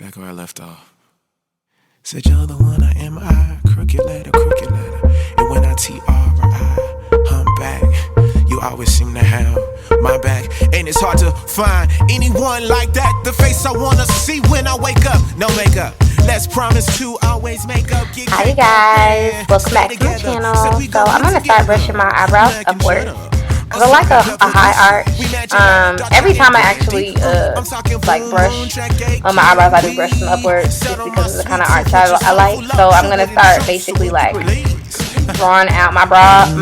Back where I left off. Said you're the one I am, I crooked letter. And when I T-R-I, humpback, you always seem to have my back. And it's hard to find anyone like that. The face I wanna see when I wake up. No makeup. Let's promise to always make up. Hi guys, welcome back to my channel. So I'm gonna start brushing my eyebrows upward. Cause I like a high arch. Every time I actually like brush on my eyebrows, I do brush them upwards just because of the kind of arch I like. So I'm gonna start basically like drawing out my brows,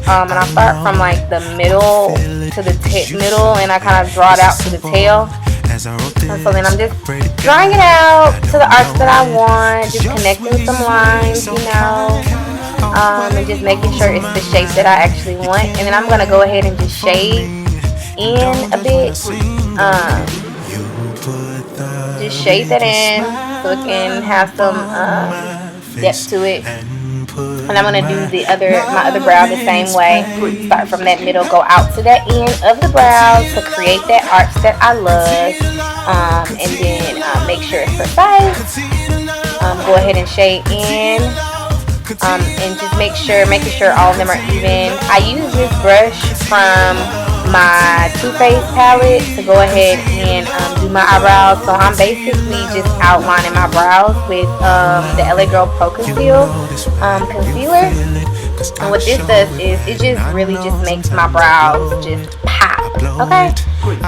and I start from like the middle to the middle, and I kind of draw it out to the tail. And so then I'm just drawing it out to the arch that I want, just connecting some lines, you know. And just making sure it's the shape that I actually want. And then I'm gonna go ahead and just shade in a bit, just shade that in so it can have some depth to it. And I'm gonna do my other brow the same way. Start from that middle, go out to that end of the brow to create that arch that I love, and then make sure it's precise. Go ahead and shade in. And just making sure all of them are even. I use this brush from my Too Faced palette to go ahead and do my eyebrows. So I'm basically just outlining my brows with the LA Girl Pro Conceal concealer. And what this does is it just really just makes my brows just pop. Okay,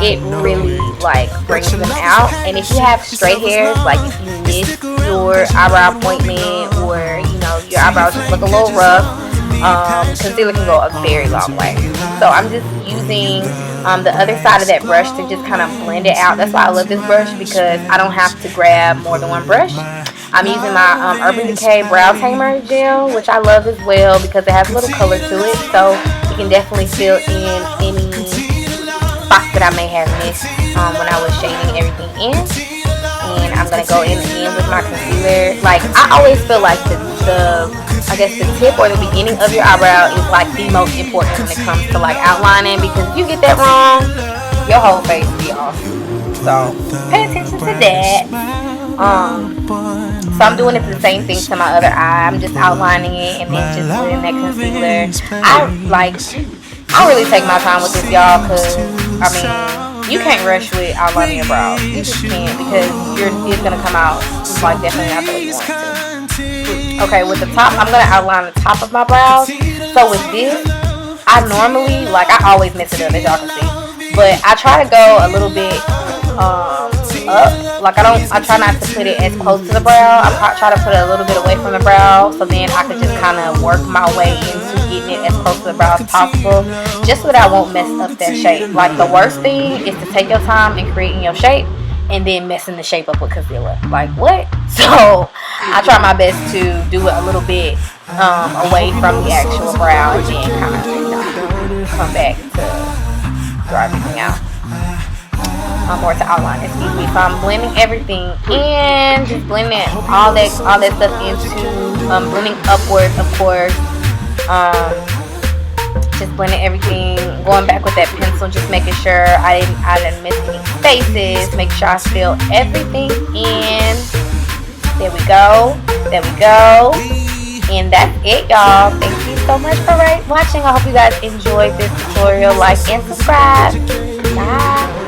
it really like brings them out. And if you have straight hairs, like if you miss your eyebrow appointment, or you know your eyebrows just look a little rough, concealer can go a very long way. So I'm just using the other side of that brush to just kind of blend it out. That's why I love this brush, because I don't have to grab more than one brush. I'm using my Urban Decay Brow Tamer Gel, which I love as well because it has a little color to it. So you can definitely fill in any spots that I may have missed when I was shading everything in. And I'm going to go in with my concealer. Like, I always feel like I guess the tip or the beginning of your eyebrow is like the most important when it comes to like outlining, because if you get that wrong, your whole face will be off. So pay attention to that. So I'm doing it the same thing to my other eye. I'm just outlining it and then just putting that concealer. I really take my time with this, y'all, because I mean, you can't rush with outlining your brows. You just can't, because it's gonna come out like definitely not the way you want it to. Okay, with the top, I'm gonna outline the top of my brows. So with this, I normally, like, I always mess it up, as y'all can see, but I try to go a little bit up. Like, I try not to put it as close to the brow. I try to put it a little bit away from the brow, so then I can just kind of work my way into getting it as close to the brow as possible, just so that I won't mess up that shape. Like, the worst thing is to take your time in creating your shape and then messing the shape up with concealer. Like, what? So I try my best to do it a little bit away from the actual brow, and then kind of, you know, come back to draw everything out. Or to outline, excuse me. So I'm blending everything in, just blending all that stuff into, blending upwards, of course. Just blending everything, going back with that pencil, just making sure I didn't miss any spaces, make sure I fill everything in. There we go. And that's it, y'all. Thank you so much for watching. I hope you guys enjoyed this tutorial. Like and subscribe. Bye.